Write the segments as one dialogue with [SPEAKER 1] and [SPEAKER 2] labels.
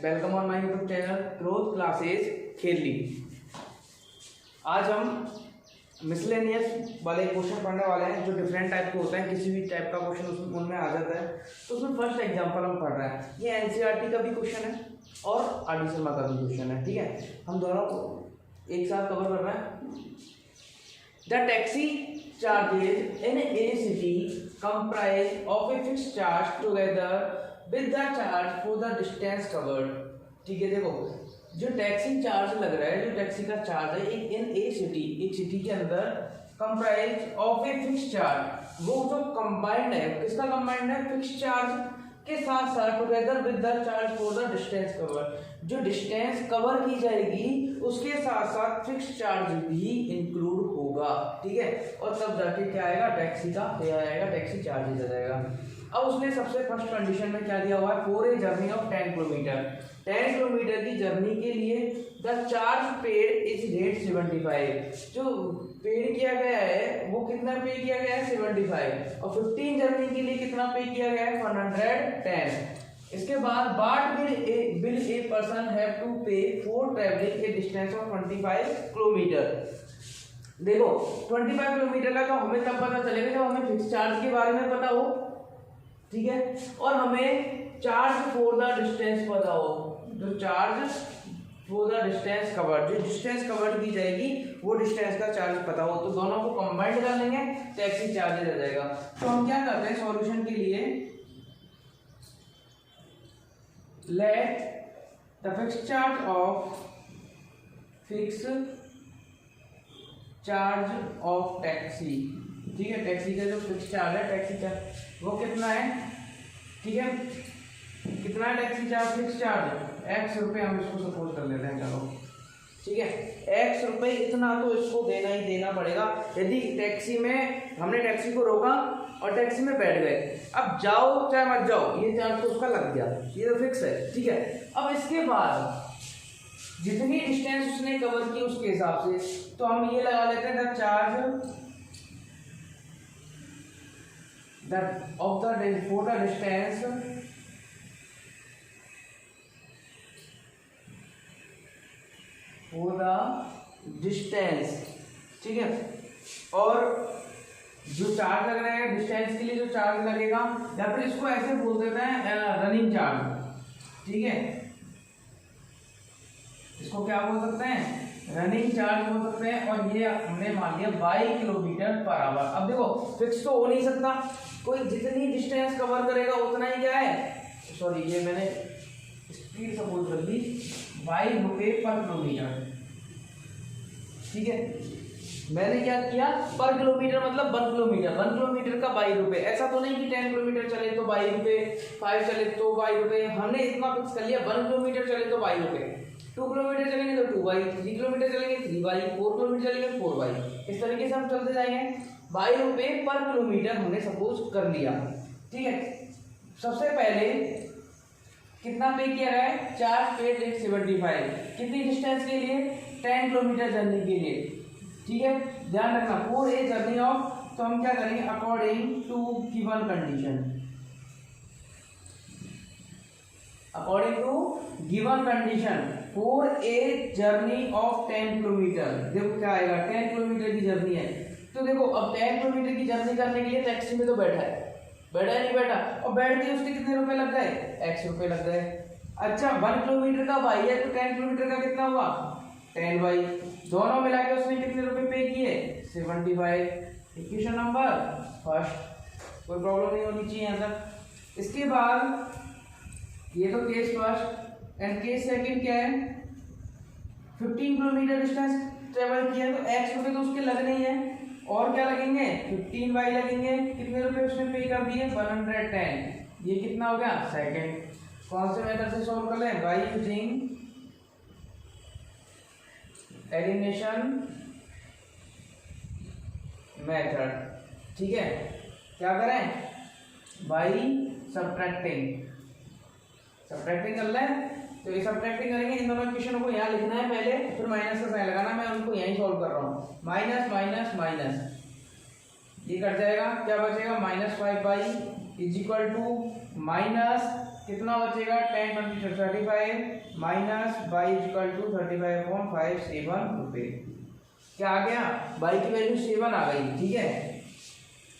[SPEAKER 1] Welcome on my YouTube channel growth classes खेली। आज हम मिसलेनियस वाले क्वेश्चन पढ़ने वाले हैं जो डिफरेंट टाइप के होते हैं। किसी भी टाइप का क्वेश्चन उनमें आ जाता है तो उसमें फर्स्ट एग्जांपल हम पढ़ रहे हैं। ये एनसीईआरटी का भी क्वेश्चन है और आर डी शर्मा का भी क्वेश्चन है। ठीक है, हम दोनों को एक साथ कवर कर रहे हैं। The taxi charges in A city comprise of a fixed charge together with the charge for the distance covered। ठीक है, देखो जो टैक्सी चार्ज लग रहा है, जो टैक्सी का चार्ज है एक इन ए सिटी, एक सिटी के अंदर comprise of a fix charge, वो जो कंबाइंड है, किसका कंबाइंड है? फिक्स चार्ज के साथ साथ together with the charge for the distance cover, जो डिस्टेंस कवर की जाएगी उसके साथ साथ फिक्स चार्ज भी इंक्लूड होगा। ठीक है, और तब जाके क्या आएगा? टैक्सी का क्या आएगा? टैक्सी चार्जेज आ जाएगा। अब उसने सबसे फर्स्ट कंडीशन में क्या दिया हुआ है? For a journey of 10 kilometre, 10 kilometre की जर्नी के लिए the charge paid is rate 75। जो पेड किया गया है वो कितना पे किया गया है? 75। और 15 जर्नी के लिए कितना पे किया गया है? 110। इसके बाद but will a person have to pay for travelling a distance of 25 kilometre. देखो 25 किलोमीटर का तो हमें तब पता चलेगा जब हमें फिक्स चार्ज के बारे में पता हो। ठीक है, और हमें चार्ज फॉर द डिस्टेंस पता हो, जो charge for the distance covered, जो डिस्टेंस कवर्ड की जाएगी वो डिस्टेंस का चार्ज पता हो, तो दोनों को कंबाइंड कर लेंगे, टैक्सी चार्जेज आ जाएगा। तो हम क्या करते हैं सॉल्यूशन के लिए, let the fix charge of taxi, ठीक है, टैक्सी का जो फिक्स चार्ज है, टैक्सी चार्ज वो कितना है? ठीक है, कितना है taxi charge? Fix charge x रुपये, हम इसको सपोज कर लेते हैं। चलो ठीक है, एक्स रुपये इतना तो इसको देना ही देना पड़ेगा। यदि टैक्सी में हमने टैक्सी को रोका और टैक्सी में बैठ गए, अब जाओ चाहे मत जाओ, ये चार्ज तो उसका लग गया, ये तो फिक्स है। ठीक है, अब इसके बाद जितनी डिस्टेंस उसने कवर की उसके हिसाब से तो हम ये लगा लेते हैं the charge of the for the distance for the distance। ठीक है, और जो चार्ज लग रहा है डिस्टेंस के लिए, जो चार्ज लगेगा, या फिर इसको ऐसे बोल देते हैं रनिंग चार्ज। ठीक है, इसको क्या बोल सकते हैं? रनिंग चार्ज बोल सकते हैं। और ये हमने मान लिया 22 किलोमीटर पर आवर। अब देखो फिक्स तो हो नहीं सकता, कोई जितनी डिस्टेंस कवर करेगा उतना ही क्या है, सॉरी ये मैंने स्पीड सपोज कर दी, 22 रुपये पर किलोमीटर। ठीक है, मैंने क्या किया? पर किलोमीटर मतलब 1 किलोमीटर, 1 किलोमीटर का 22 रुपये। ऐसा तो नहीं कि 10 किलोमीटर चले तो 22 रुपये, 5 चले तो 22 रुपये, हमने इतना फिक्स कर लिया। 1 किलोमीटर चले तो 22 रुपये, 2 किलोमीटर चलेंगे तो 2 3 किलोमीटर चलेंगे 3 4 किलोमीटर चलेंगे 4। इस तरीके से हम चलते जाएंगे। 22 रुपये पर किलोमीटर हमने सपोज कर लिया। ठीक है, सबसे पहले कितना पे किया गया है? Charge paid rate 75। कितनी डिस्टेंस के लिए? 10 किलोमीटर जर्नी के लिए। ठीक है, ध्यान रखना फॉर ए जर्नी ऑफ, तो हम क्या करेंगे according to given condition, according to given condition for a journey of 10 kilometre. देखो क्या आएगा, 10 किलोमीटर की जर्नी है, तो देखो अब 10 किलोमीटर की जर्नी करने के लिए टैक्सी में तो बैठा है नहीं बैठा, और बैठ के उसके कितने रुपए लग गए? एक्स रुपए लग गए। अच्छा 1 किलोमीटर का वाई है तो 10 किलोमीटर का कितना हुआ? 10 वाई, दोनों मिला के उसने कितने रुपए पे किए? 75। इक्वेशन नंबर फर्स्ट, कोई प्रॉब्लम नहीं होनी चाहिए यहाँ तक। इसके बाद ये तो case first, and case second क्या है? 15 किलोमीटर डिस्टेंस ट्रेवल किया तो एक्स रुपये तो उसके लगने ही है, और क्या लगेंगे? 15 वाई लगेंगे। कितने रुपए उसने पे कर दिए? 110। ये कितना हो गया? सेकंड। कौन से मेथड से सॉल्व कर लें? By using elimination method. ठीक है, क्या करें? बाय सब्ट्रैक्टिंग कर लें। तो ये सब्ट्रैक्टिंग करेंगे, इन दोनों इक्वेशनों को यहाँ लिखना है पहले, फिर माइनस का साइन लगाना। मैं उनको यहीं सॉल्व कर रहा हूँ। माइनस माइनस माइनस, ये कट जाएगा, क्या बचेगा? -5 इज इक्वल टू कितना बचेगा 10 20 35 माइनस बाई इक्वल टू 35/5 7 रुपये। क्या आ गया, बाई की वैल्यू 7 आ गई। ठीक है,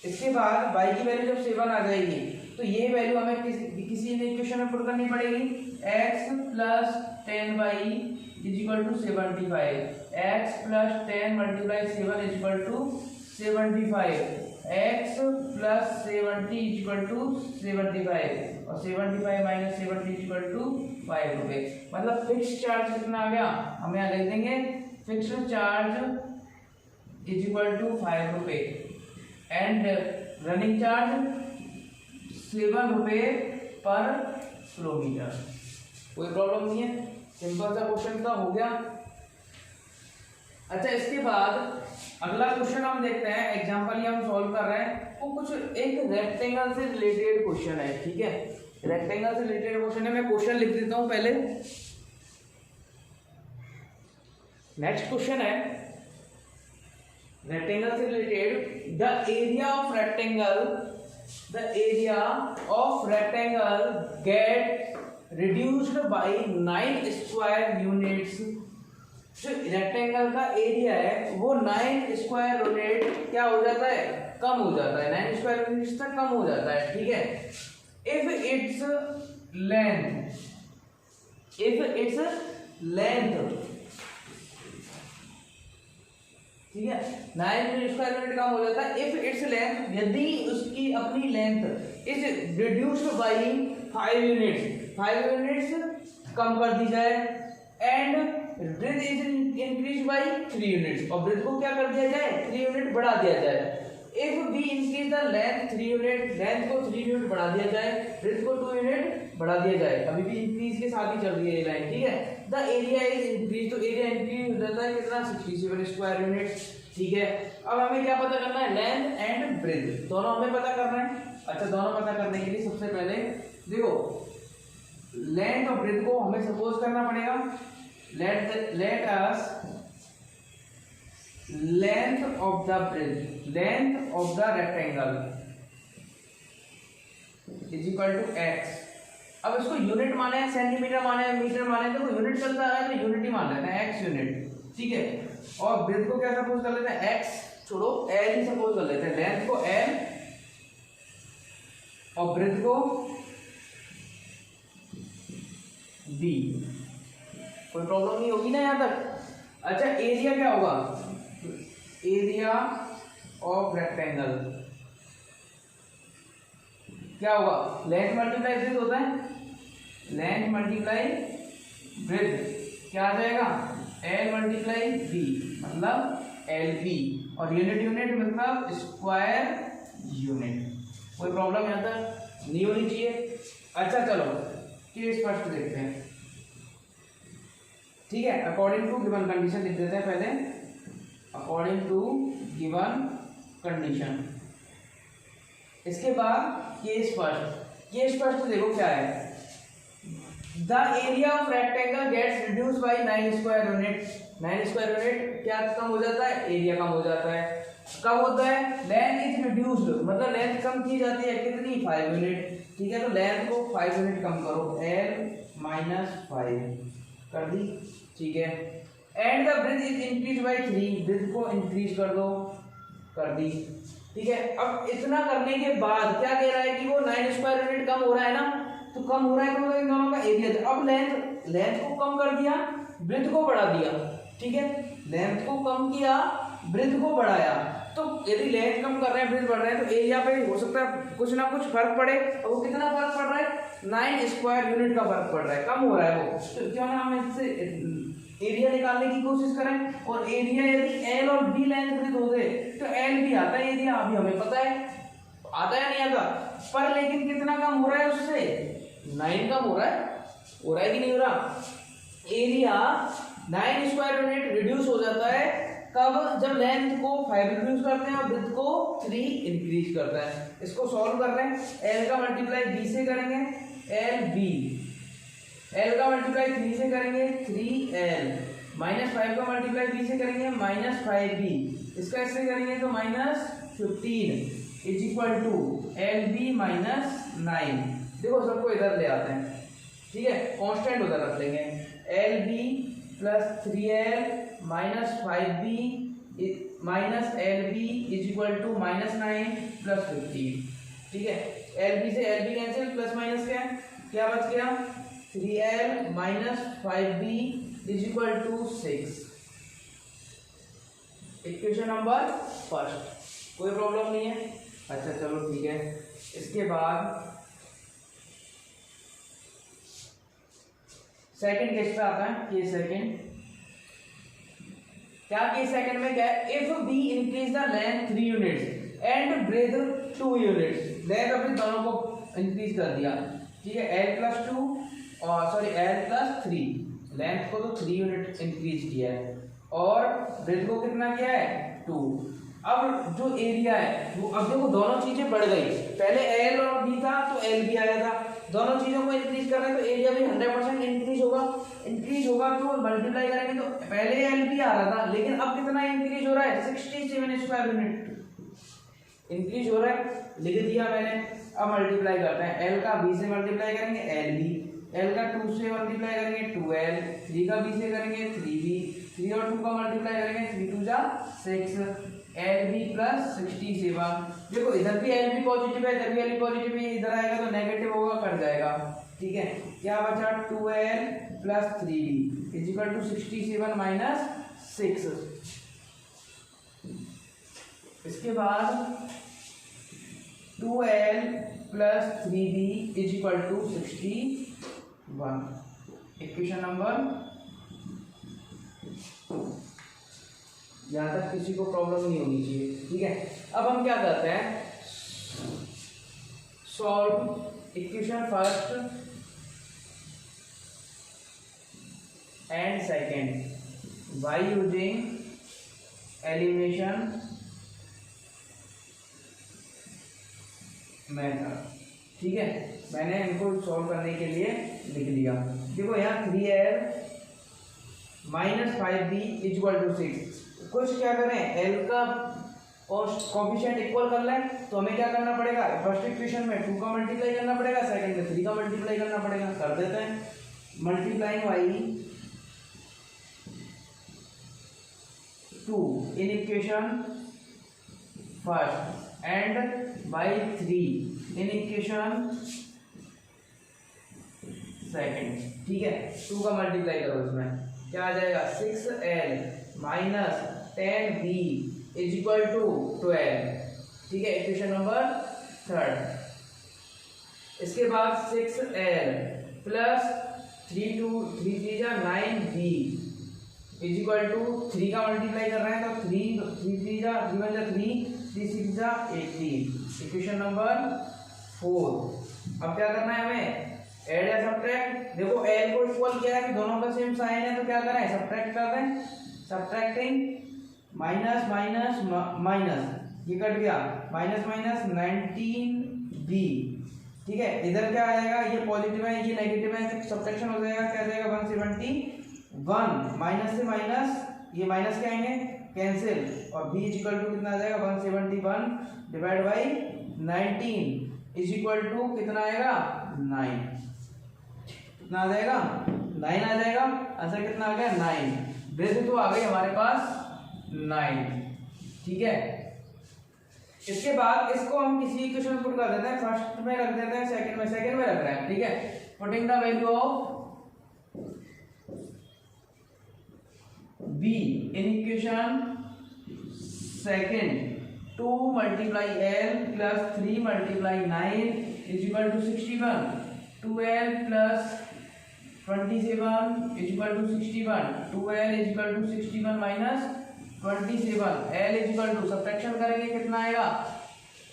[SPEAKER 1] इसके बाद बाई की वैल्यू जब 7 आ जाएगी तो ये वैल्यू हमें किसी ने इक्वेशन में पुट करनी पड़ेगी। x plus 10 is equal to 75, x plus 10 multiply 7 is equal to 75, x plus 70 is equal to 75 और 75 माइनस 70 इज इक्वल टू 5 रुपये। मतलब फिक्स चार्ज कितना आ गया, हम यहाँ लिख देंगे fixed charge is equal to 5 रुपये एंड रनिंग चार्ज 7 रुपये पर किलोमीटर। कोई प्रॉब्लम नहीं है, सिंपल सा क्वेश्चन का हो गया। अच्छा, इसके बाद अगला क्वेश्चन हम देखते हैं, एग्जांपल ही हम सॉल्व कर रहे हैं, वो कुछ एक रेक्टेंगल से रिलेटेड क्वेश्चन है। ठीक है, रेक्टेंगल से रिलेटेड क्वेश्चन है, मैं क्वेश्चन लिख देता हूं पहले। नेक्स्ट क्वेश्चन है रेक्टेंगल से related, the area of rectangle gate reduced by 9 square units. जो रेक्टेंगल का एरिया है वो 9 स्क्वायर यूनिट क्या हो जाता है, कम हो जाता है, 9 स्क्वायर यूनिट्स तक कम हो जाता है। ठीक है, इफ इट्स लेंथ ठीक है, 9 स्क्वायर यूनिट कम हो जाता है। इफ इट्स लेंथ, यदि उसकी अपनी length is reduced by 5 units कम कर दी जाए and breadth is increase by 3 units, और ब्रेथ को क्या कर दिया जाए, 3 यूनिट बढ़ा दिया जाए। If we increase the length 3 unit, length को 3 यूनिट बढ़ा दिया जाए, ब्रेथ को 2 यूनिट बढ़ा दिया जाए, अभी भी इंक्रीज के साथ ही चल रही है ये लाइन। ठीक है, द एरिया इज इंक्रीज, तो एरिया इंक्रीज हो जाता है कितना, 67 स्क्वायर यूनिट। ठीक है, अब हमें क्या पता करना है, लेंथ एंड ब्रेथ दोनों हमें पता करना है। अच्छा, दोनों पता करने के लिए सबसे पहले देखो लेंथ और ब्रेथ को हमें सपोज करना पड़ेगा। let us length of the rectangle is equal to x। अब इसको यूनिट माने हैं, सेंटीमीटर माने हैं, मीटर माने हैं, तो यूनिट चलता है तो यूनिट ही मान लेते हैं, x यूनिट। ठीक है, और ब्रेथ को क्या सपोज कर लेते हैं, x छोड़ो l ही सपोज कर लेते हैं, लेंथ को l और ब्रेथ को b। कोई प्रॉब्लम नहीं होगी ना यहाँ तक। अच्छा, एरिया क्या होगा, एरिया ऑफ रेक्टेंगल क्या होगा, लेंथ मल्टीप्लाई ब्रेथ होता है, लेंथ मल्टीप्लाई ब्रेथ क्या आ जाएगा, l मल्टीप्लाई b मतलब lb, और यूनिट मतलब स्क्वायर यूनिट। कोई प्रॉब्लम यहाँ तक नहीं होनी चाहिए। अच्छा चलो केस फर्स्ट देखते हैं। ठीक है, अकॉर्डिंग टू गिवन कंडीशन लिख देते हैं पहले, अकॉर्डिंग टू गिवन कंडीशन। इसके बाद केस फर्स्ट देखो क्या है, the area of rectangle gets reduce by 9 square unit. 9 square unit क्या कम हो जाता है, एरिया कम हो जाता है। कब होता है, लेंथ इज रिड्यूस्ड, मतलब लेंथ कम की जाती है कितनी, 5 यूनिट। ठीक है, तो लेंथ को 5 यूनिट कम करो, l माइनस 5 कर दी। ठीक है, and the breadth is increase by 3, breadth को इंक्रीज कर दो, कर दी। ठीक है, अब इतना करने के बाद क्या कह रहा है कि वो 9 स्क्वायर यूनिट कम हो रहा है ना, तो कम हो रहा है तो मतलब इन दोनों का एरिया। अब लेंथ को कम कर दिया, ब्रेथ को बढ़ा दिया। ठीक है, लेंथ को कम किया, ब्रेथ को बढ़ाया, तो यदि लेंथ कम कर रहे हैं, ब्रेथ बढ़ रहे हैं, तो एरिया पे हो सकता है कुछ ना कुछ फर्क पड़े। और वो कितना फर्क पड़ रहा है, 9 स्क्वायर यूनिट का फर्क पड़ रहा है, कम हो रहा है वो। तो क्यों ना हम इससे एरिया निकालने की कोशिश करें, और एरिया यदि एल और बी लेंथ ब्रेथ हो गए तो एल भी आता है, एरिया अभी हमें पता है आता है नहीं आता, पर लेकिन कितना कम हो रहा है उससे, 9 कम हो रहा है कि नहीं हो रहा। एरिया 9 स्क्वायर यूनिट रिड्यूस हो जाता है कब, जब लेंथ को 5 रिड्यूस करते हैं और ब्रेथ को 3 इंक्रीज करता है। इसको सॉल्व कर रहे हैं, एल का मल्टीप्लाई बी से करेंगे, एल बी, एल का मल्टीप्लाई 3 से करेंगे 3l, माइनस 5 का मल्टीप्लाई बी से करेंगे माइनस 5b, इसका इससे करेंगे तो minus 15 is equal to L B minus 9। देखो सबको इधर ले आते हैं, ठीक है, कांस्टेंट उधर रख लेंगे, L B plus 3l minus 5b minus L B is equal to -9 plus 15, ठीक है। एल बी से L B cancel, plus minus क्या बच गया, 3l minus 5b is equal to 6। Equation number first, कोई प्रॉब्लम नहीं है। अच्छा चलो ठीक है। इसके बाद सेकंड केस पे आता है, केस सेकंड। क्या केस सेकंड में क्या है, if we increase the length 3 units and breadth 2 units, length अपने दोनों को इंक्रीज कर दिया, ठीक है, l+2 और सॉरी l+3, लेंथ को तो 3 यूनिट इंक्रीज किया है और ब्रेथ को कितना किया है 2। अब जो एरिया है वो, अब देखो दोनों चीजें बढ़ गई, पहले एल और बी था तो एल बी आया था, दोनों चीजों को इंक्रीज कर रहे हैं तो एरिया भी 100% इंक्रीज होगा तो मल्टीप्लाई करेंगे तो पहले एल बी आ रहा था, लेकिन अब कितना इंक्रीज हो रहा है, 67 स्क्वायर यूनिट इंक्रीज हो रहा है, लिख दिया मैंने। अब मल्टीप्लाई करते हैं, एल का बी से मल्टीप्लाई करेंगे एल बी, एल का 2 से मल्टीप्लाई करेंगे 2l, 3 का बी से करेंगे 3b, 3 और 2 का मल्टीप्लाई करेंगे 3 2 जा 6, एल बी प्लस 67। देखो इधर भी एल बी पॉजिटिव है, इधर भी एल बी पॉजिटिव है, इधर आएगा तो नेगेटिव होगा, कट जाएगा, ठीक है। क्या बचा 2l plus 3b is equal to 67 minus 6। इसके बाद 2l plus 3b is equal to 61। Equation number 2। यहाँ तक किसी को प्रॉब्लम नहीं होनी चाहिए, ठीक है। अब हम क्या करते हैं, solve equation first and second by using elimination method, ठीक है। मैंने इनको सॉल्व करने के लिए लिख लिया। देखो यहाँ 3l minus 5b is equal to 6, कुछ क्या करें, एल का कोफिशिएंट इक्वल कर लें तो हमें क्या करना पड़ेगा, फर्स्ट इक्वेशन में 2 का मल्टीप्लाई करना पड़ेगा, सेकंड में 3 का मल्टीप्लाई करना पड़ेगा, कर देते हैं। Multiplying by 2 in equation first and by 3 in equation second, ठीक है। 2 का मल्टीप्लाई करो, इसमें क्या आ जाएगा, 6l minus 10b is equal to 12, ठीक है, इक्वेशन नंबर थर्ड। इसके बाद 6l प्लस 3 जा 9b इज इक्वल टू 3 का मल्टीप्लाई कर रहे हैं तो 3 जा 3 6 जा 18, इक्वेशन नंबर 4। अब क्या करना है हमें, ऐड या सब्ट्रैक्ट। देखो एल को इक्वल किया है कि दोनों का सेम साइन है तो क्या करें, सब्ट्रैक्ट कर दें, सब्ट्रैक्टिंग माइनस माइनस माइनस, ये कट गया, माइनस माइनस 19b, ठीक है। इधर क्या आ जाएगा, ये पॉजिटिव है ये नेगेटिव है, सब्ट्रैक्शन हो जाएगा, क्या आ जाएगा 171, माइनस से माइनस, ये माइनस क्या आएंगे कैंसिल, और b इज इक्वल टू कितना आ जाएगा 171 divide by 19 is equal to कितना आएगा 9, कितना आ जाएगा 9 आ जाएगा, आंसर कितना आ गया 9। ब्रेथ तो आ गई हमारे पास 9, ठीक है। इसके बाद इसको हम किसी इक्वेशन में पुट कर देते हैं, फर्स्ट में रख देते हैं, सेकंड में रख रहे हैं, ठीक है। Putting the value of b in equation second, 2 multiply l plus 3 multiply 9 is equal to 61, 2l plus 27 is equal to 61, 2l is equal to 61 minus 27, l is equal to subtraction करेंगे कितना आएगा,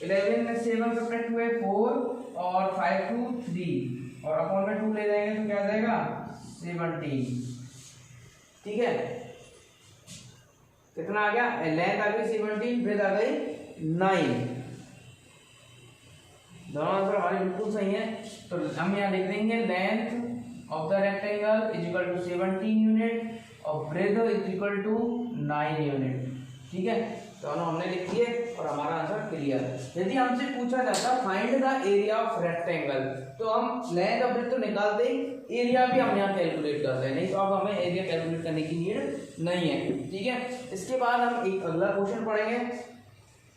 [SPEAKER 1] 11 में 7 सब्ट्रैक्ट हुए 4 और 5 2 3 और upon में 2 ले जाएंगे तो क्या आ जाएगा 17, ठीक है। कितना आ गया, लेंथ आ गई 17, ब्रेथ आ गई 9, दोनों आंसर हमारे बिल्कुल सही है। तो हम यहाँ लिख देंगे length of the rectangle is equal to 17 unit और breadth is equal to 9 unit, ठीक है। दोनों हमने लिख दिए और हमारा आंसर क्लियर। यदि हमसे पूछा जाता find the area of rectangle, तो हम लेंथ ऑफ ब्रेथ तो निकालते ही, एरिया भी हम यहाँ कैलकुलेट करते हैं, नहीं तो अब हमें एरिया कैलकुलेट करने की नीड नहीं है। ठीक है, इसके बाद हम एक अगला क्वेश्चन पढ़ेंगे।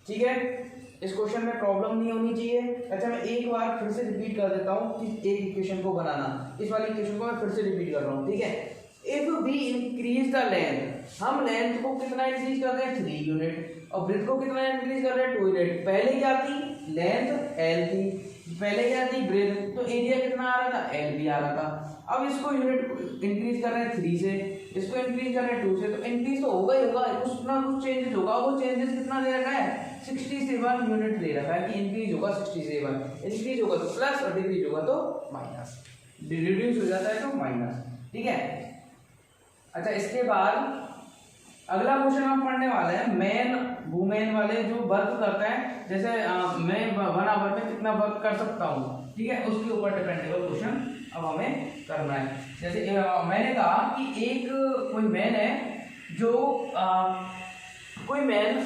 [SPEAKER 1] ठीक है, इस क्वेश्चन में प्रॉब्लम नहीं होनी चाहिए। अच्छा, मैं एक बार फिर से रिपीट कर देता हूँ कि एक इक्वेशन को बनाना, इस वाली इक्वेशन को मैं फिर से रिपीट कर रहा हूँ। ठीक है, if we increase the length, हम लेंथ को कितना इंक्रीज कर रहे हैं 3 यूनिट, और ब्रेथ को कितना इंक्रीज कर रहे हैं 2 यूनिट। पहले क्या थी लेंथ एल थी, पहले क्या थी ब्रेथ, तो एरिया कितना आ रहा था एल भी आ रहा था। अब इसको यूनिट इंक्रीज कर रहे हैं 3 से, इसको इंक्रीज कर रहे हैं 2 से, तो इंक्रीज तो होगा ही होगा, कुछ ना कुछ चेंजेस होगा। वो चेंजेस कितना दे रखा है 67 यूनिट दे रखा है कि इंक्रीज होगा 67, इंक्रीज होगा तो प्लस और डिक्रीज होगा तो माइनस, रिड्यूस हो जाता है तो माइनस। ठीक है, अच्छा इसके बाद अगला क्वेश्चन हम पढ़ने वाले हैं मैन वुमेन वाले, जो वर्क करता है, जैसे मैं 1 आवर में कितना वर्क कर सकता हूँ। ठीक है, उसके ऊपर डिपेंडेबल क्वेश्चन अब हमें करना है। जैसे मैंने कहा कि एक कोई मैन है जो कोई मैन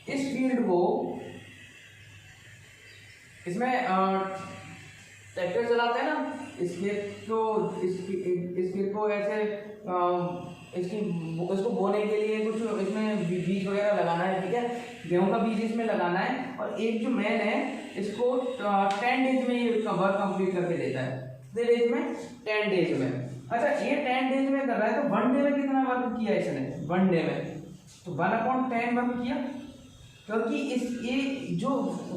[SPEAKER 1] इस फील्ड को, इसमें ट्रैक्टर चलाते हैं ना, इस खेत को ऐसे इसको बोने के लिए कुछ इसमें बीज वगैरह लगाना है। ठीक है, गेहूं का बीज इसमें लगाना है, और एक जो मैन है इसको 10 डेज में ये वर्क कंप्लीट करके देता है, 10 डेज में। अच्छा, ये 10 डेज में कर रहा है, तो 1 डे में कितना वर्क किया इसने 1 डे में, तो 1/10 वर्क किया, क्योंकि ये जो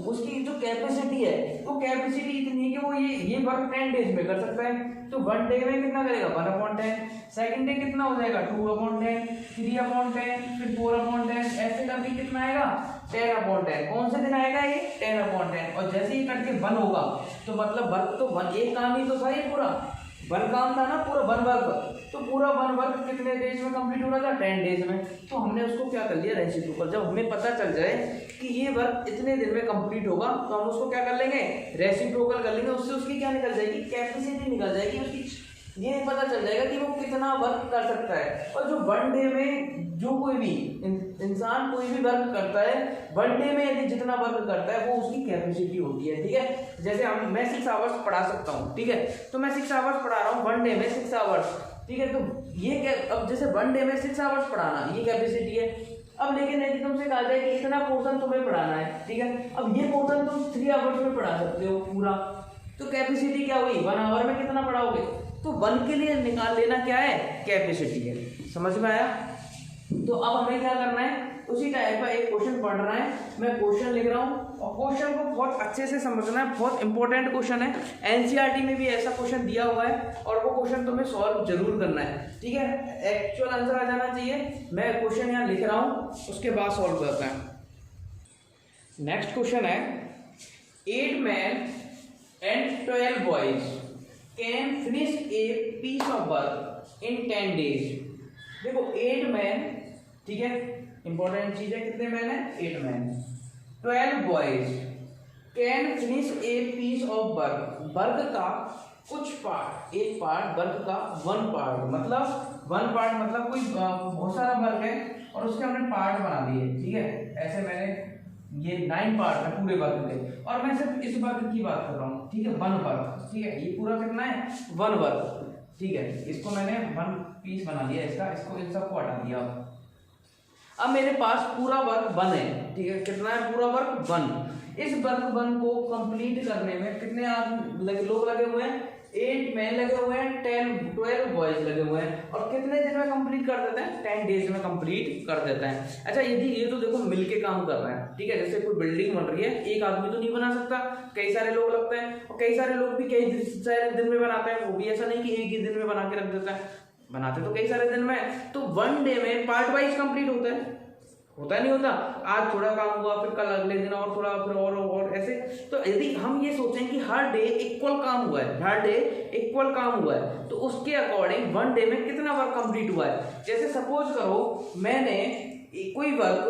[SPEAKER 1] उसकी जो कैपेसिटी है, वो कैपेसिटी इतनी है कि वो ये वर्क 10 डेज में कर सकता है। तो 1 डे में कितना करेगा 1/10, सेकंड डे कितना हो जाएगा 2/10, 3/10, फिर 4/10, ऐसे करके कितना आएगा 10/10। कौन से दिन आएगा ये 10/10, और जैसे ही कट के 1 होगा तो मतलब वर्क तो 1, एक काम ही तो था ये पूरा 1 काम था ना, पूरा 1 वर्क, तो पूरा 1 वर्क कितने डेज में कंप्लीट हो रहा था 10 डेज में। तो हमने उसको क्या कर लिया रेसिप्रोकल, जब हमें पता चल जाए कि ये वर्क इतने दिन में कंप्लीट होगा तो हम उसको क्या कर लेंगे रेसिप्रोकल कर लेंगे, उससे उसकी क्या निकल जाएगी कैपेसिटी निकल जाएगी उसकी, ये पता चल जाएगा कि वो कितना वर्क कर सकता है। और जो 1 डे में जो कोई भी इंसान कोई भी वर्क करता है 1 डे में यदि जितना वर्क करता है वो उसकी कैपेसिटी होती है। ठीक है, जैसे मैं 6 आवर्स पढ़ा सकता हूँ। ठीक है, तो मैं 6 आवर्स पढ़ा रहा हूँ 1 डे में 6 आवर्स। ठीक है, तो ये क्या, अब जैसे 1 डे में 6 आवर्स पढ़ाना ये कैपेसिटी है। अब लेकिन यदि तुमसे कहा जाए कि इतना पोर्शन तुम्हें पढ़ाना है, ठीक है, अब ये पोर्शन तुम 3 आवर्स में पढ़ा सकते हो पूरा, तो कैपेसिटी क्या हुई 1 आवर में कितना पढ़ाओगे, तो 1 के लिए निकाल लेना क्या है कैपेसिटी है। समझ में आया? तो अब हमें क्या करना है, उसी टाइप का एक क्वेश्चन पढ़ रहा है, मैं क्वेश्चन लिख रहा हूँ और क्वेश्चन को बहुत अच्छे से समझना है, बहुत इंपॉर्टेंट क्वेश्चन है। एनसीईआरटी में भी ऐसा क्वेश्चन दिया हुआ है और वो क्वेश्चन तुम्हें सॉल्व जरूर करना है। ठीक है, एक्चुअल आंसर आ जाना चाहिए। मैं क्वेश्चन यहाँ लिख रहा हूँ, उसके बाद सॉल्व करते हैं। नेक्स्ट क्वेश्चन है 8 men and 12 boys can finish a piece of work in 10 days। देखो 8 मैन, ठीक है, इंपॉर्टेंट चीज है, कितने मैन है 8 man, 12 boys can finish a piece of work, work का कुछ पार्ट, एक पार्ट वर्क का 1 पार्ट, मतलब 1 पार्ट मतलब कोई बहुत सारा वर्क है और उसके हमने पार्ट बना दिए। ठीक है, ऐसे मैंने ये 9 पार्ट है पूरे वर्क के, और मैं सिर्फ इस वर्क की बात कर रहा हूँ। ठीक है, 1 वर्क, ठीक है, ये पूरा कितना है 1 वर्क। ठीक है, इसको मैंने 1 पीस बना दिया इसका, इसको इन सबको हटा दिया। अब मेरे पास पूरा वर्क 1 है। ठीक है, कितना है पूरा वर्क 1। इस वर्क 1 को कंप्लीट करने में कितने लोग लगे हुए हैं 8 मैन लगे हुए हैं, 12 बॉयज लगे हुए हैं, और कितने दिन में कंप्लीट कर देते हैं 10 डेज में कंप्लीट कर देते हैं। अच्छा, यदि ये तो देखो मिलके काम कर रहे हैं। ठीक है, जैसे कोई बिल्डिंग बन रही है, एक आदमी तो नहीं बना सकता, कई सारे लोग लगते हैं, और कई सारे लोग भी कई सारे दिन में बनाते हैं। वो भी ऐसा नहीं कि एक ही दिन में बना के रख देता है, बनाते तो कई सारे दिन में। तो 1 डे में पार्ट वाइज कंप्लीट होता नहीं होता, आज थोड़ा काम हुआ, फिर कल अगले दिन और थोड़ा, फिर और ऐसे। तो यदि हम ये सोचें कि हर डे इक्वल काम हुआ है, हर डे इक्वल काम हुआ है, तो उसके अकॉर्डिंग 1 डे में कितना वर्क कंप्लीट हुआ है। जैसे सपोज करो मैंने कोई वर्क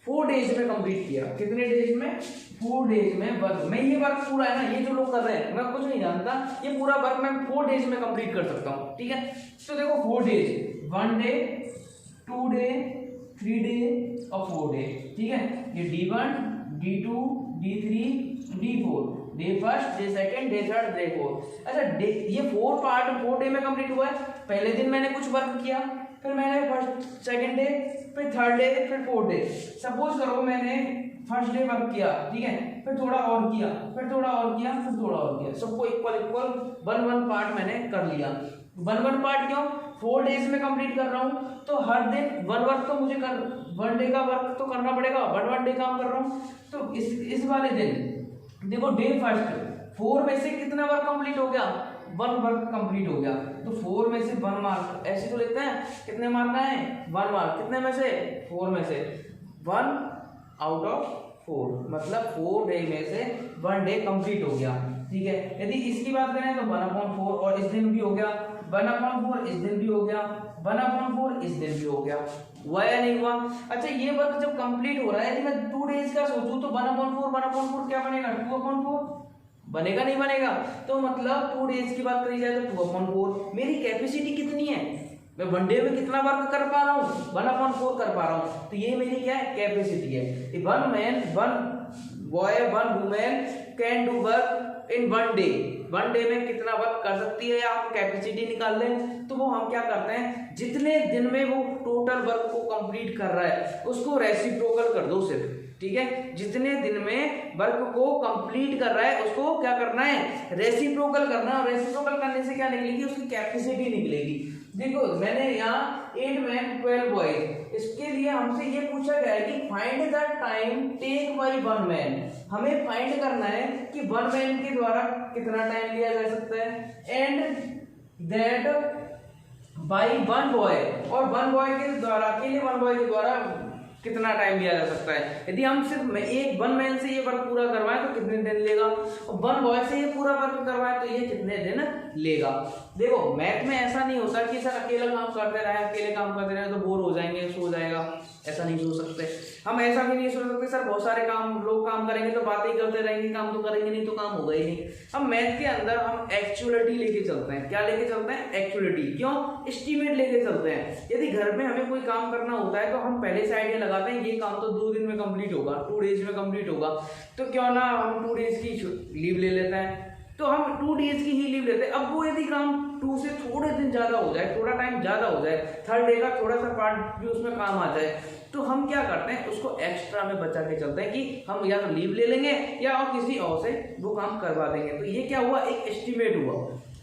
[SPEAKER 1] 4 डेज में कंप्लीट किया, कितने डेज में 4 डेज में वर्क, मैं ये वर्क पूरा है ना, ये जो लोग कर रहे हैं मैं कुछ नहीं जानता, ये पूरा वर्क मैं 4 डेज में कंप्लीट कर सकता हूँ। ठीक है, तो देखो 4 डेज, 1 डे, 2 डे, 3 डे और 4 डे, ठीक है। ये D1 D2 D3 D4, day first, day second, day third, day fourth. अच्छा ये 4 डे में कंप्लीट हुआ है। पहले दिन मैंने कुछ वर्क किया, फिर मैंने फर्स्ट सेकंड डे, फिर थर्ड डे, फिर फोर्थ डे। सपोज करो मैंने फर्स्ट डे वर्क किया, ठीक है, फिर थोड़ा और किया, फिर थोड़ा और किया, फिर थोड़ा और किया, सबको इक्वल इक्वल 1 पार्ट मैंने कर लिया। 1 पार्ट क्यों? 4 डेज में कंप्लीट कर रहा हूँ, तो हर दिन 1 वर्क तो मुझे 1 डे का वर्क तो करना पड़ेगा। 1 डे काम कर रहा हूँ, तो इस वाले दिन देखो डे फर्स्ट 4 में से कितना वर्क कंप्लीट हो गया? 1 वर्क कंप्लीट हो गया। तो 4 में से 1 मार्क, ऐसे तो लिखते हैं, कितने मार्क आए? 1 मार्क। कितने में से? 4 में से 1 आउट ऑफ 4, मतलब 4 डे में से 1 डे कंप्लीट हो गया, ठीक है। यदि इसकी बात करें तो 1/4, और इस दिन भी हो गया 1/4, इस दिन भी हो गया 1/4, इस दिन भी हो गया। हुआ या नहीं हुआ? अच्छा ये वर्क जब कंप्लीट हो रहा है, यदि मैं 2 डेज का सोचूं तो 1/4 क्या बनेगा? 2/4 बनेगा, नहीं बनेगा? तो मतलब 2 डेज की बात करी जाए तो 2/4। मेरी कैपेसिटी कितनी है? मैं 1 डे में कितना वर्क कर पा रहा हूँ? 1/4 कर पा रहा हूँ। तो ये मेरी क्या है? कैपेसिटी है। 1 man 1 boy 1 women can do work in 1 day. 1 day में कितना वर्क कर सकती है, या हम कैपेसिटी निकाल लें, तो वो हम क्या करते हैं, जितने दिन में वो टोटल वर्क को कंप्लीट कर रहा है उसको रेसिप्रोकल कर दो सिर्फ, ठीक है। जितने दिन में वर्क को कंप्लीट कर रहा है उसको क्या करना है? रेसिप्रोकल करना है। और रेसिप्रोकल करने से क्या निकलेगी? उसकी कैपेसिटी निकलेगी। देखो मैंने यहाँ 8 मैन 12 बॉयज, इसके लिए हमसे ये पूछा गया है कि find the time take by 1 man. हमें फाइंड करना है कि 1 मैन के द्वारा कितना टाइम लिया जा सकता है, एंड दैट बाय 1 बॉय, और 1 बॉय के द्वारा कितना टाइम लिया जा सकता है। यदि हम सिर्फ एक 1 मैन से ये वर्क पूरा करवाएं तो कितने दिन लेगा, और 1 बॉय से ये पूरा वर्क करवाएं तो ये कितने दिन लेगा। देखो मैथ में ऐसा नहीं होता कि सर अकेला काम करते रहे तो बोर हो जाएंगे, सो जाएगा, ऐसा नहीं सोच सकते। हम ऐसा भी नहीं सोच सकते सर बहुत सारे लोग काम करेंगे तो बातें ही करते रहेंगे, काम तो करेंगे नहीं तो काम होगा ही नहीं। हम मैथ के अंदर हम एक्चुअलिटी लेके चलते हैं। क्या लेके चलते हैं? एक्चुअलिटी। क्यों? एस्टीमेट लेके चलते हैं। यदि घर में हमें कोई काम करना होता है तो हम पहले से आइडिया लगाते हैं ये काम तो 2 दिन में कंप्लीट होगा, 2 डेज में कंप्लीट होगा, तो क्यों ना हम 2 डेज की लीव ले लेते हैं, तो हम 2 डेज की ही लीव लेते हैं। अब वो यदि काम 2 से थोड़े दिन ज्यादा हो जाए, थोड़ा टाइम ज्यादा हो जाए, 3rd डे का थोड़ा सा पार्ट भी उसमें काम आ जाए, तो हम क्या करते हैं, उसको एक्स्ट्रा में बचा के चलते हैं कि हम या तो लीव ले लेंगे या और किसी और से वो काम करवा देंगे। तो ये क्या हुआ? एक एस्टिमेट हुआ।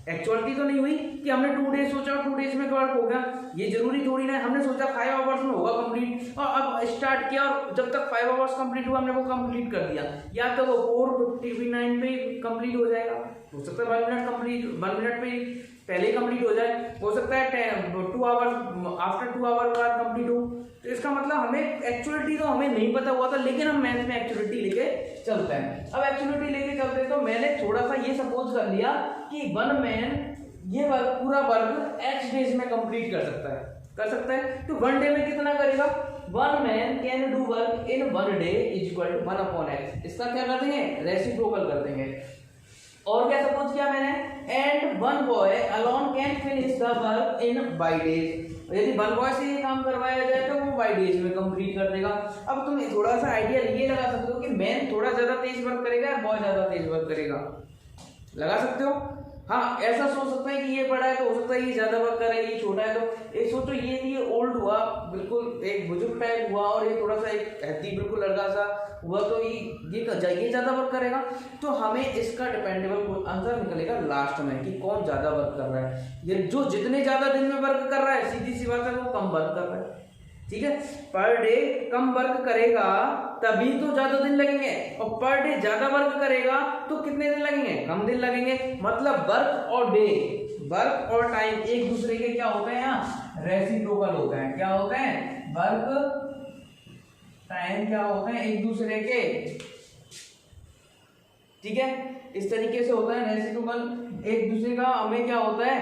[SPEAKER 1] एक्चुअलिटी तो नहीं हुई कि हमने 2 डेज सोचा 2 डेज में वर्क हो गया। ये जरूरी थोड़ी ना, हमने सोचा 5 आवर्स में होगा कंप्लीट, और अब स्टार्ट किया और जब तक 5 आवर्स कंप्लीट हुआ हमने वो कंप्लीट कर दिया। या तो वो 4:59 पे कंप्लीट हो जाएगा, हो सकता है 1 मिनट में पहले ही कंप्लीट हो जाए, हो सकता है 2 आवर्स आफ्टर 2 आवर बाद कंप्लीट हो। तो इसका मतलब हमें एक्चुअलिटी तो हमें नहीं पता हुआ था, लेकिन हम मैथ में एक्चुअलिटी लेके चलते हैं। अब एक्चुअलिटी लेके चलते हैं तो मैंने थोड़ा सा ये सपोज कर लिया कि 1 मैन ये वर्क पूरा वर्क x डेज में कंप्लीट कर सकता है। तो 1 डे में कितना करेगा? 1 man can do work in 1 day equal to 1/x। इसका क्या कर देंगे? रेसिप्रोकल कर देंगे। और क्या सपोज किया मैंने? And 1 boy alone can finish the work in 5 days. यदि 1 बॉय से ये काम करवाया जाए तो वो 5 डेज में कंप्लीट कर देगा। अब तुम थोड़ा सा आइडिया ये लगा सकते हो कि मैन थोड़ा ज्यादा तेज वर्क करेगा या बॉय ज्यादा तेज वर्क करेगा, लगा सकते हो। हाँ ऐसा सोच सकते हैं कि ये बड़ा है तो हो सकता है ये ज्यादा वर्क करे, ये छोटा है तो एक सोचो ये ओल्ड हुआ, बिल्कुल एक बुजुर्ग टाइप हुआ, और ये थोड़ा सा एक हैती बिल्कुल लड़का सा हुआ, तो ये ज्यादा वर्क करेगा। तो हमें इसका डिपेंडेबल आंसर निकलेगा लास्ट में कि कौन ज्यादा वर्क कर रहा है। ये जो जितने ज्यादा दिन में वर्क कर रहा है, सीधी सी बात है वो कम वर्क कर रहा है, ठीक है। पर डे कम वर्क करेगा तभी तो ज्यादा दिन लगेंगे, और पर डे ज्यादा वर्क करेगा तो कितने दिन लगेंगे? कम दिन लगेंगे। मतलब वर्क और टाइम एक दूसरे के क्या होते हैं? यहाँ रेसिप्रोकल होते हैं। क्या होते हैं? वर्क टाइम क्या होते हैं? एक दूसरे के, ठीक है, इस तरीके से होता है रेसिप्रोकल एक दूसरे का। हमें क्या होता है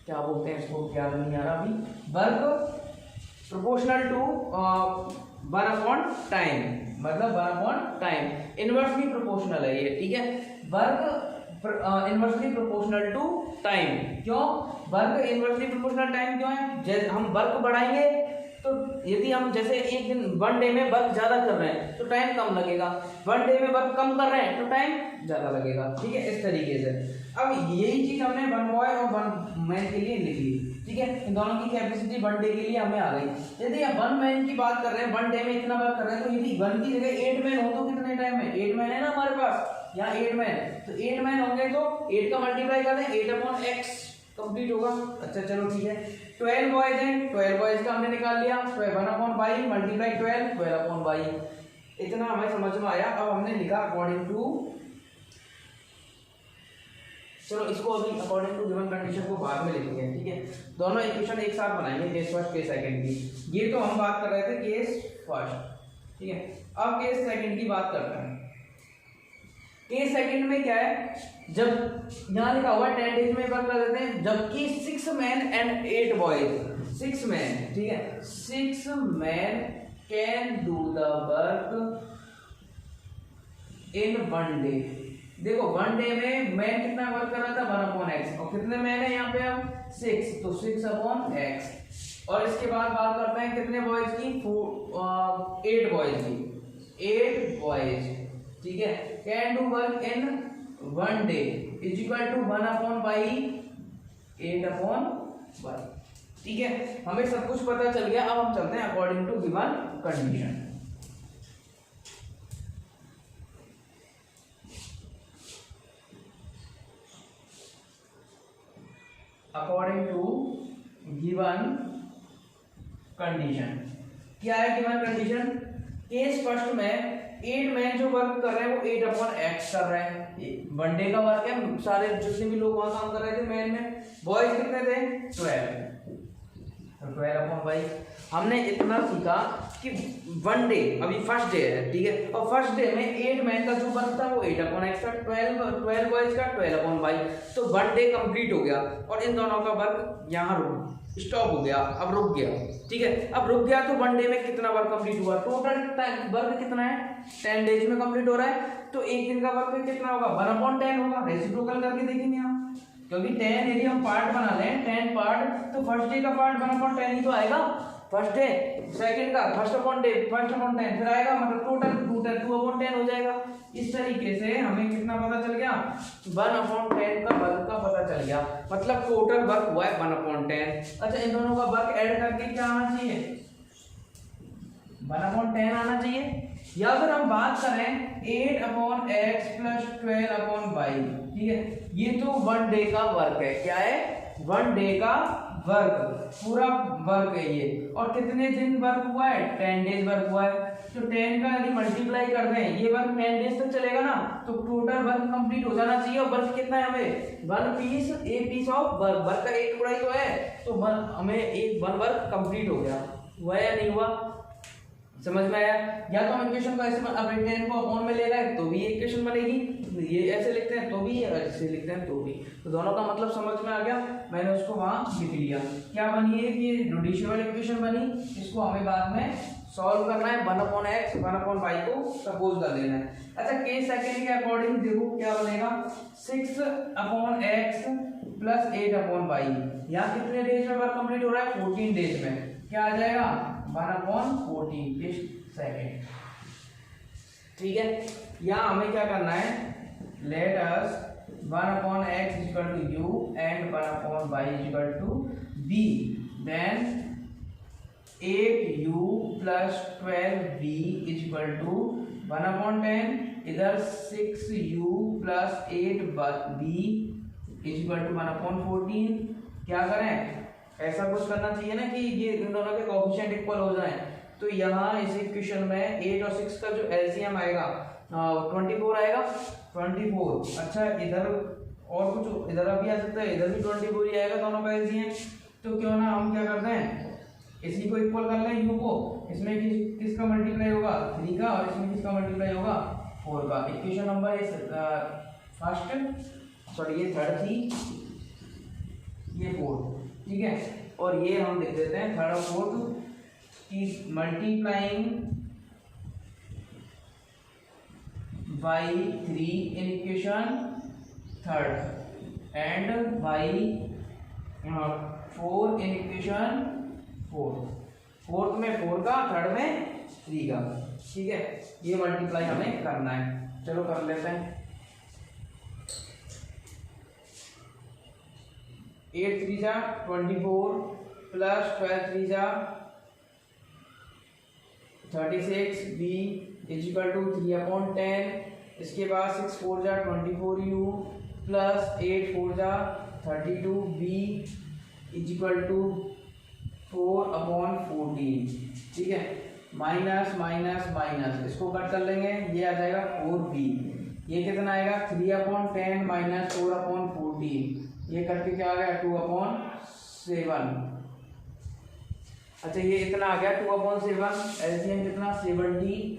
[SPEAKER 1] क्या बोलते हैं इसको, क्या नहीं आ रहा अभी, वर्क प्रोपोर्शनल टू 1/टाइम, मतलब 1/टाइम। इनवर्सली प्रोपोर्शनल है ये, ठीक है। Work inversely proportional to time. क्यों वर्क इनवर्सली प्रोपोर्शनल टाइम क्यों है? जैसे हम वर्क बढ़ाएंगे तो यदि हम जैसे एक दिन 1 डे में वर्क ज़्यादा कर रहे हैं तो टाइम कम लगेगा, 1 डे में वर्क कम कर रहे हैं तो टाइम ज़्यादा लगेगा। ठीक है, इस तरीके से। अब यही चीज़ हमने 1 बॉय और 1 मैन के लिए लिखी। ठीक है, इन दोनों की कैपेसिटी 1 डे के लिए हमें आ गई। यदि आप 1 मैन की बात कर रहे हैं, 1 डे में इतना वर्क कर रहे हैं, तो यदि 1 की जगह 8 मैन हो तो कितने टाइम में? 8 मैन है ना हमारे पास, यहाँ 8 मैन, तो 8 मैन होंगे तो 8 का मल्टीप्लाई कर दें, 8/x कंप्लीट होगा। अच्छा चलो ठीक है, 12 बॉयज हैं, 12 बॉयज का हमने निकाल लिया, 1/y मल्टीप्लाई 12/y, इतना हमें समझ में आया। अब हमने लिखा अकॉर्डिंग टू, चलो इसको अभी अकॉर्डिंग टू गिवन कंडीशन को बाद में लिखेंगे। ठीक है, दोनों इक्वेशन एक साथ बनाएंगे, केस फर्स्ट केस सेकंड की। ये तो हम बात कर रहे थे केस फर्स्ट। ठीक है, अब केस सेकंड की बात करते हैं। केस सेकंड में क्या है, जब यहाँ लिखा हुआ 10 डेज में वर्क कर देते हैं, जबकि 6 मैन एंड 8 बॉयज, 6 मैन, ठीक है, 6 man can do the work in 1 day. देखो 1 डे में मैन कितना वर्क कर रहा था? 1/x, और कितने मैन है यहाँ पे? अब 6, तो 6/x। और इसके बाद बात करते हैं कितने बॉयज की? 8 बॉयज की, 8 बॉयज। ठीक है, can do work in 1 day is equal to 1/y 8/y। ठीक है, हमें सब कुछ पता चल गया। अब हम चलते हैं according to given condition. According to given condition, क्या है गिवन कंडीशन? केस फर्स्ट में 8 मैन जो वर्क कर रहे हैं वो 8/x कर रहे हैं, 1 डे का वर्क है, सारे जितने भी लोग वहां काम कर रहे थे मैन में। बॉयज कितने थे? 12, तो 12/y। हमने इतना सीखा कि 1 डे, अभी फर्स्ट डे है, ठीक है, और फर्स्ट डे में 8 मैन का जो वर्क था वो 8/x था, 12 बॉयज का 12/y, तो 1 डे कंप्लीट हो गया और इन दोनों का वर्क यहाँ स्टॉप हो गया, अब रुक गया। ठीक है, अब रुक गया तो 1 डे में कितना वर्क कंप्लीट हुआ? टोटल वर्क कितना है? 10 डेज में कंप्लीट हो रहा है, तो एक दिन का वर्क कितना होगा? 1/10 होगा। रेसिप्रोकल करके देखेंगे हम, क्योंकि 10 यदि हम पार्ट बना लें, 10 पार्ट, तो फर्स्ट डे का पार्ट 1/10 ही तो आएगा, फर्स्ट डे, सेकंड का 1/10 फिर आएगा, मतलब टोटल 2/10 हो जाएगा। इस तरीके से हमें कितना पता चल गया? 1/10 का वर्क का पता चल गया, मतलब टोटल वर्क हुआ है 1/10। अच्छा, इन दोनों का वर्क ऐड करके क्या आना चाहिए? 1/10 आना चाहिए। या फिर हम बात करें 8/x प्लस 12/y। ठीक है, ये तो 1 डे का वर्क है। क्या है? 1 डे का वर्क, पूरा वर्क है ये। और कितने दिन वर्क हुआ है? 10 डेज वर्क हुआ है। तो 10 का यदि मल्टीप्लाई कर दें, ये वर्क 10 डेज तक चलेगा ना, तो टोटल वर्क कंप्लीट हो जाना चाहिए। और वर्क कितना है हमें? 1 piece, a piece of work, work का एक टुकड़ा ही तो है, तो हमें एक 1 वर्क कंप्लीट हो गया। हुआ या नहीं हुआ? समझ में आया? या तो हम इक्वेशन को ऐसे, अब 10 को अपॉन में ले रहा है तो भी इक्वेशन बनेगी, ये ऐसे लिखते हैं तो भी, ऐसे लिखते हैं तो भी, तो दोनों का मतलब समझ में आ गया। मैंने उसको वहां लिख लिया। क्या बनी है कि रेड्यूसिबल इक्वेशन बनी, इसको हमें बाद में सॉल्व करना है। 1/x 1/y को सपोज कर देना है। अच्छा, केस सेकंड के अकॉर्डिंग देखो क्या बनेगा, 6/x प्लस 8/y। यहाँ कितने डेज में वर्क कंप्लीट हो रहा है? 14 डेज में। क्या आ जाएगा? 1/14 इस सेकेंड। ठीक है, यहाँ हमें क्या करना है? Let us 1/x equal to u and 1/y equal to b, then 8u plus 12b equal to 1/10, इधर 6u plus 8b equal to 1/14। क्या करें? ऐसा कुछ करना चाहिए ना कि ये इन दोनों के कोएफिशिएंट इक्वल हो जाएं। तो यहाँ इस इक्वेशन में 8 और 6 का जो एलसीएम आएगा 24 आएगा, 24। अच्छा, इधर और कुछ इधर भी आ सकता है, इधर भी 24 ही आएगा दोनों का एलसीएम। तो क्यों ना हम क्या करते हैं, इसी को इक्वल कर लें u को, इसमें किसका मल्टीप्लाई होगा? 3 का, और इसमें किसका मल्टीप्लाई होगा? 4 का। इक्वेशन नंबर फर्स्ट, सॉरी ये थर्ड थी, ये फोर्थ। ठीक है, और ये हम लिख देते हैं थर्ड और फोर्थ की multiplying by 3 in equation third and by 4 in equation 4, fourth में 4 का, थर्ड में 3 का। ठीक है, ये मल्टीप्लाई हमें करना है, चलो कर लेते हैं। 8 3 जा 24 प्लस 12 3 जा 36 b इज इक्वल टू 3/10। इसके बाद 6 4 जा 24u प्लस 8 4 जा 32 b इज इक्वल टू 4/14। ठीक है, माइनस माइनस माइनस, इसको कट कर लेंगे, ये आ जाएगा 4b। ये कितना आएगा 3/10 माइनस 4/14, ये करके क्या आ गया 2/7। अच्छा, ये इतना आ गया 2/7, एलसीएम कितना 70,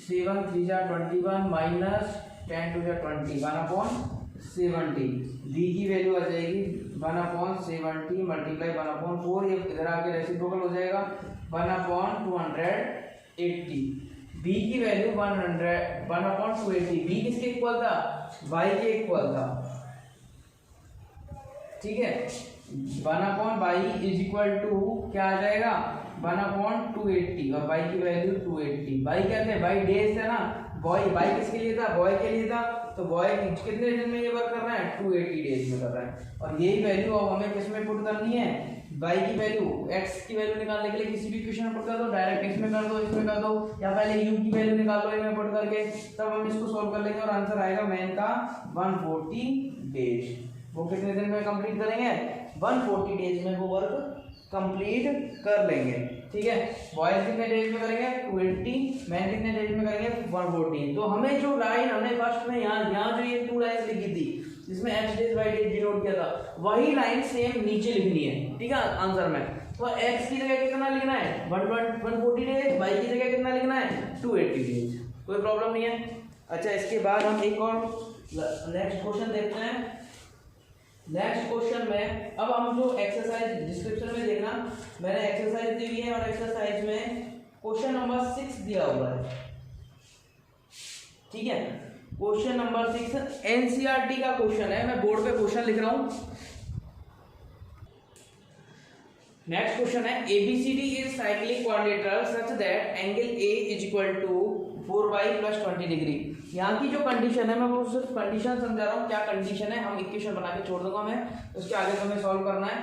[SPEAKER 1] 7 3 जा 21 माइनस 10 2 जा 20, 1/70। डी की वैल्यू आ जाएगी 1/70 मल्टीप्लाई 1/4, ये इधर आके रेसिप्रोकल हो जाएगा 1/280। बी की वैल्यू 1/280, बी किसके इक्वल था, वाई के इक्वल था। ठीक है, 1/y इज इक्वल टू क्या आ जाएगा 1/280, और y की वैल्यू 280। y क्या थे, y डेज था ना, y किसके लिए था, बॉय के लिए था, तो बॉय कितने दिन में ये वर्क कर रहा है 280 डेज में कर रहा है। और यही वैल्यू अब हमें किस में पुट करनी है, y की वैल्यू, x की वैल्यू निकालने के लिए किसी भी इक्वेशन में पुट कर दो, डायरेक्ट इसमें कर दो, इसमें कर दो, या पहले u की वैल्यू निकाल लो इनमें पुट करके, तब हम इसको सॉल्व कर लेंगे और आंसर आएगा मैन का 140 डेज। वो कितने दिन में कंप्लीट करेंगे, 140 डेज में वो वर्क कंप्लीट कर लेंगे। ठीक है, बॉयज कितने डेज में करेंगे 280, मैन कितने डेज में करेंगे 140। तो हमें जो लाइन हमने फर्स्ट में यहाँ जो ये 2 लाइन लिखी थी जिसमें x days y days denote किया था, वही लाइन सेम नीचे लिखनी है। ठीक है, आंसर में तो x की जगह कितना लिखना है 140 डेज, y की जगह कितना लिखना है 280 डेज, कोई प्रॉब्लम नहीं है। अच्छा, इसके बाद हम एक और नेक्स्ट क्वेश्चन देखते हैं। नेक्स्ट क्वेश्चन में अब हम जो एक्सरसाइज डिस्क्रिप्शन में देखना, मैंने एक्सरसाइज दी हुई है और एक्सरसाइज में क्वेश्चन नंबर 6 दिया हुआ है। ठीक है, क्वेश्चन नंबर 6 एनसीईआरटी का क्वेश्चन है, मैं बोर्ड पे क्वेश्चन लिख रहा हूं। नेक्स्ट क्वेश्चन है ABCD is cyclic quadrilateral such that angle A is equal to 4y + 20 degree. यहाँ की जो कंडीशन है, मैं वो सिर्फ कंडीशन समझा रहा हूँ, क्या कंडीशन है, हम इक्वेशन बना के छोड़ दूंगा मैं, उसके आगे तो हमें सॉल्व करना है।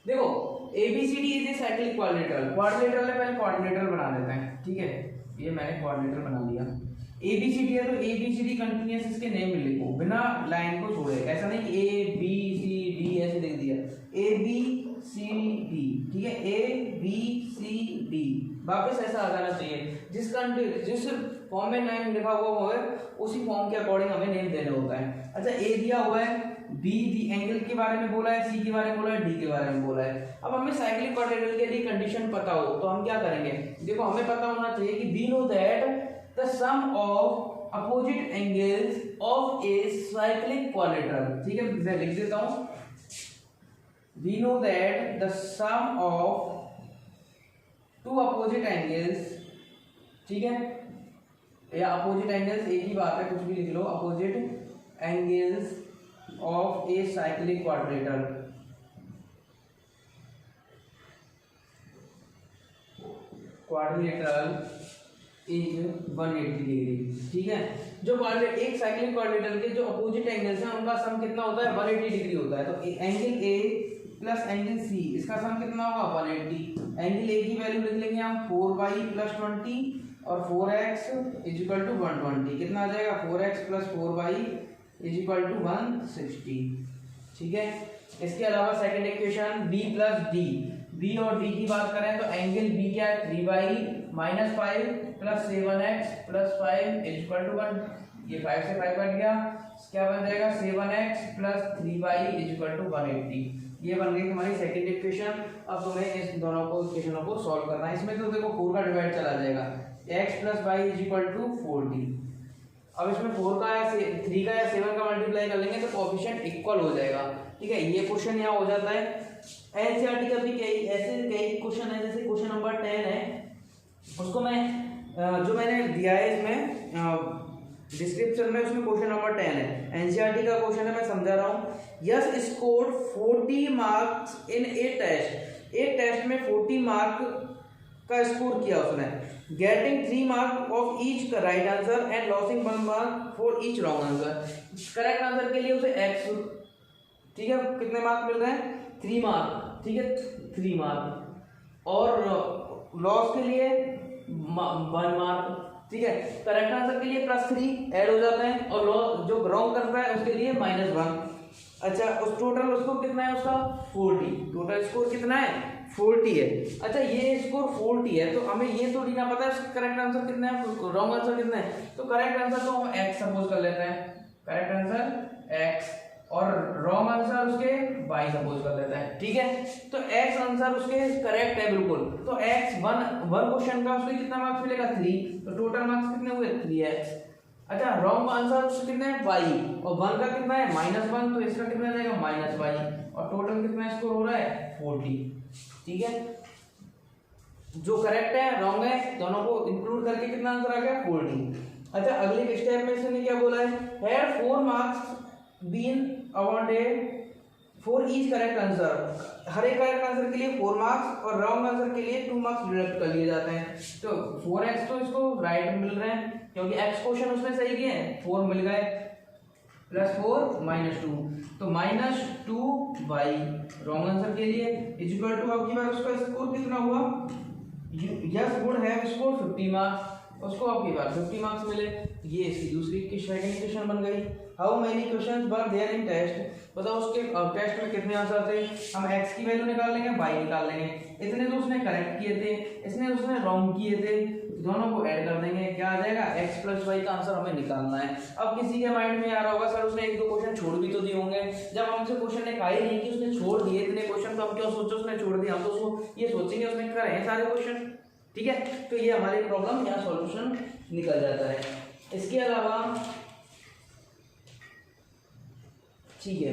[SPEAKER 1] देखो, ABCD is a cyclic quadrilateral, quadrilateral है, पहले क्वाड्रिलेटरल बना देते हैं। ठीक है, ये मैंने क्वाड्रिलेटरल बना लिया। एबीसीडी है तो एबीसीडी कंटिन्यूअस इसके नेम में लिखो बिना लाइन को छोड़े, ऐसा नहीं कि ए बी सी डी ऐसे लिख दिया, ए बी सी डी। ठीक है, ए बी सी डी वापस ऐसा आ जाना चाहिए, जिस फॉर्म में नेम लिखा हुआ है उसी फॉर्म के अकॉर्डिंग हमें नेम देना होता है। अच्छा, ए दिया हुआ है, बी दी एंगल के बारे में बोला है, सी के बारे में बोला है, डी के बारे में बोला है। अब हमें साइक्लिक क्वाड्रिलेटरल के लिए कंडीशन पता हो तो हम क्या करेंगे, देखो हमें पता होना चाहिए कि we know that the sum of opposite angles of a cyclic quadrilateral. ठीक है, मैं लिख देता हूं, we know that the sum of 2 opposite angles, ठीक है, या अपोजिट एंगल्स एक ही बात है, कुछ भी लिख लो, opposite angles of a cyclic quadrilateral is 180 degree. ठीक है, जो एक साइक्लिक क्वाड्रिलेटरल के जो अपोजिट एंगल्स हैं उनका सम कितना होता है 180 डिग्री होता है। तो angle A plus angle C, इसका सम कितना होगा 180। एंगल ए की वैल्यू लिख लेंगे हम 4y + 20 और 4x = 120, कितना आ जाएगा 4x + 4y = 160। ठीक है, इसके अलावा second equation b + d, b और d की बात करें तो एंगल b क्या है 3y - 5 + 7x + 5 = 1, ये 5 से 5 बन गया, क्या बन जाएगा 7x + 3y = 180। ये बन गई हमारी सेकंड इक्वेशन। अब तुम्हें इस दोनों को इक्वेशनों को सॉल्व करना है। इसमें तो देखो 4 का डिवाइड चला जाएगा, x + y = 4d। अब इसमें 4 का या 3 का या 7 का मल्टीप्लाई कर लेंगे तो कोएफिशिएंट इक्वल हो जाएगा। ठीक है, ये क्वेश्चन यहाँ हो जाता है। एनसीईआरटी का भी कई क्वेश्चन है, जैसे क्वेश्चन नंबर 10 है, उसको मैं जो मैंने दिया है इसमें डिस्क्रिप्शन में उसमें क्वेश्चन नंबर 10 है, एनसीईआरटी का क्वेश्चन है, मैं समझा रहा हूँ। Yash scored 40 marks in a test, एक टेस्ट में 40 मार्क का स्कोर किया उसने, getting 3 mark of each right answer and losing 1 mark for each wrong answer. Correct answer के लिए उसे एक्स, ठीक है, कितने मार्क मिल रहे हैं, 3 मार्क, ठीक है, 3 मार्क, और लॉस के लिए 1 मार्क, ठीक है। करेक्ट आंसर के लिए +3 ऐड हो जाते हैं, और जो रॉन्ग करता है उसके लिए -1। अच्छा, उस टोटल उसको कितना है उसका 40, टोटल स्कोर कितना है 40 है। अच्छा, ये स्कोर 40 है, तो हमें ये थोड़ी ना पता है करेक्ट आंसर कितना है, रॉन्ग आंसर कितना है। तो करेक्ट आंसर तो हम x सपोज कर लेते हैं, करेक्ट आंसर x, और रॉन्ग आंसर उसके y सपोज कर लेते हैं, ठीक है। तो x आंसर उसके करेक्ट है बिल्कुल। तो x वन क्वेश्चन का उसको कितना मार्क्स मिलेगा 3, तो टोटल मार्क्स कितने हुए 3x। अच्छा, रॉन्ग आंसर उसका कितना है y, और 1 का कितना है -1, तो इसका कितना जाएगा -y, और टोटल कितना स्कोर हो रहा है 40, ठीक है। जो करेक्ट है रॉन्ग है दोनों को इंक्लूड करके कितना आंसर आ गया 40। अच्छा, अगले स्टेप में इसने क्या बोला है, had 4 marks been awarded for each correct answer, हर एक करेक्ट आंसर के लिए 4 मार्क्स और रॉन्ग आंसर के लिए 2 मार्क्स डिडक्ट कर लिए जाते हैं। तो 4x तो इसको राइट मिल रहे हैं क्योंकि x क्वेश्चन उसने सही किए हैं, 4 मिल गए, +4 -2, तो -2y रॉन्ग आंसर के लिए इक्वल टू, अब की बार उसका स्कोर कितना हुआ, yes would have score 50 marks, उसको अब की बार 50 मार्क्स मिले, ये इसकी दूसरी की सेकंड क्वेश्चन बन गई। How many questions were there in test, बताओ उसके टेस्ट में कितने आंसर थे। हम x की वैल्यू निकाल लेंगे, y निकाल लेंगे, इतने तो उसने करेक्ट किए थे, उसने रॉन्ग किए थे, दोनों को ऐड कर देंगे, क्या आ जाएगा x + y का आंसर हमें निकालना है। अब किसी के माइंड में आ रहा होगा सर उसने 1-2 क्वेश्चन छोड़ भी तो दिए होंगे, जब हमसे क्वेश्चन ने कहा ही नहीं कि उसने छोड़ दिए इतने क्वेश्चन, तो हम क्यों सोचो उसने छोड़ दिया, हम तो ये सोचेंगे उसने करे हैं सारे क्वेश्चन, ठीक है। तो ये हमारी प्रॉब्लम यहाँ सॉल्यूशन निकल जाता है। इसके अलावा ठीक है,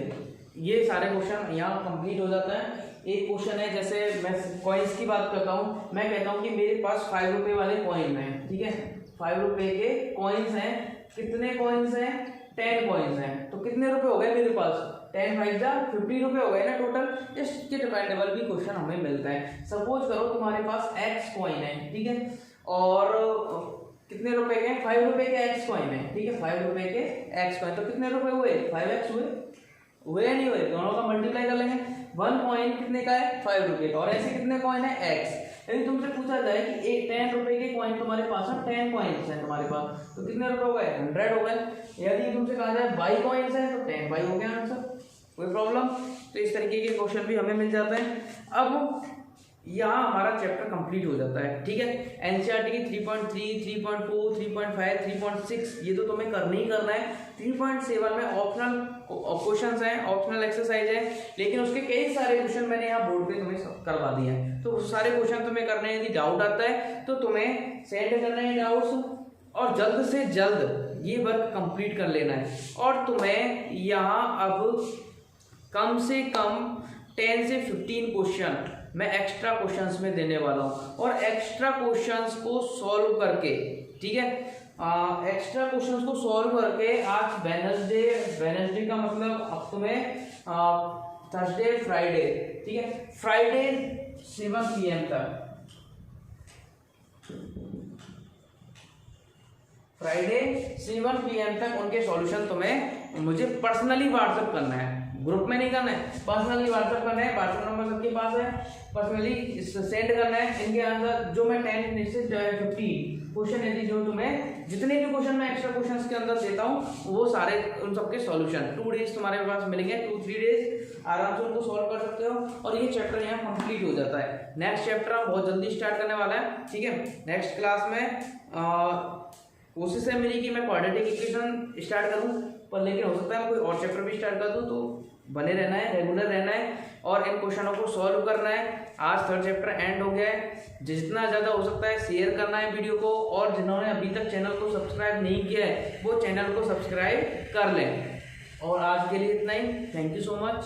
[SPEAKER 1] ये सारे क्वेश्चन यहाँ कंप्लीट हो जाता है। एक क्वेश्चन है, जैसे मैं कॉइन्स की बात करता हूँ, मैं कहता हूँ कि मेरे पास 5 रुपए वाले कॉइन हैं, ठीक है, 5 रुपए के कॉइन्स हैं, कितने कॉइन्स हैं 10 कॉइन्स हैं, तो कितने रुपए हो गए मेरे पास 10 5 जा 50 रुपए हो गए ना टोटल। इसके डिपेंडेबल भी क्वेश्चन हमें मिलता है। सपोज करो तुम्हारे पास x कॉइन है, ठीक है, और कितने रुपए के 5 रुपए के x कॉइन है, ठीक है, 5 रुपए के x कॉइन, तो कितने रुपए हुए 5x हुए या नहीं हुए, दोनों का मल्टीप्लाई कर लेंगे। 1 कॉइन कितने का है 5 रुपए का, और ऐसे कितने कॉइन है x। यदि तुमसे पूछा जाए कि एक 10 रुपए के कॉइन तुम्हारे पास है, 10 कॉइन्स हैं तुम्हारे पास, तो कितने रुपए हो गए 100 हो गए। यदि तुमसे कहा जाए 22 कॉइन्स हैं तो 10 बाई हो गया आंसर, कोई प्रॉब्लम। तो इस तरीके के क्वेश्चन भी हमें मिल जाते हैं। अब यहाँ हमारा चैप्टर कंप्लीट हो जाता है, ठीक है। एनसीईआरटी की 3.3, 3.4, 3.5, 3.6 ये तो तुम्हें करना ही करना है। 3.7 में ऑप्शनल क्वेश्चंस हैं, ऑप्शनल एक्सरसाइज है, लेकिन उसके कई सारे क्वेश्चन मैंने यहाँ बोर्ड पे तुम्हें करवा दिए हैं। तो सारे क्वेश्चन तुम्हें करने, यदि डाउट आता है तो तुम्हें सेंड करना है डाउट्स, और जल्द से जल्द ये वर्क कंप्लीट कर लेना है। और तुम्हें यहाँ अब कम से कम 10 से 15 क्वेश्चन मैं एक्स्ट्रा क्वेश्चंस में देने वाला हूँ, और एक्स्ट्रा क्वेश्चंस को सॉल्व करके, ठीक है, एक्स्ट्रा क्वेश्चंस को सॉल्व करके आज वेडनेसडे का मतलब अब तुम्हें थर्सडे फ्राइडे, ठीक है, फ्राइडे 7 PM तक, फ्राइडे 7 PM तक उनके सॉल्यूशन तुम्हें मुझे पर्सनली व्हाट्सएप करना है, ग्रुप में नहीं करना है, पर्सनली व्हाट्सएप करना है। व्हाट्सएप नंबर सबके पास है, पर्सनली सेंड करना है। इनके आंसर जो मैं 10 से 15 क्वेश्चन, यदि जो तुम्हें जितने भी क्वेश्चन मैं एक्स्ट्रा क्वेश्चंस के अंदर देता हूँ वो सारे उन सबके सॉल्यूशन 2 डेज तुम्हारे पास मिलेंगे, 2-3 डेज आराम से उनको सॉल्व कर सकते हो, और ये चैप्टर यहाँ कंप्लीट हो जाता है। नेक्स्ट चैप्टर हम बहुत जल्दी स्टार्ट करने वाला है, ठीक है। नेक्स्ट क्लास में कोशिश है मेरी कि मैं क्वाड्रेटिक इक्वेशन स्टार्ट करूं, पर लेकिन हो सकता है कोई और चैप्टर भी स्टार्ट कर दूं, तो बने रहना है, रेगुलर रहना है, और इन क्वेश्चनों को सॉल्व करना है। आज 3rd चैप्टर एंड हो गया है, जितना ज़्यादा हो सकता है शेयर करना है वीडियो को, और जिन्होंने अभी तक चैनल को सब्सक्राइब नहीं किया है वो चैनल को सब्सक्राइब कर लें। और आज के लिए इतना ही, थैंक यू सो मच।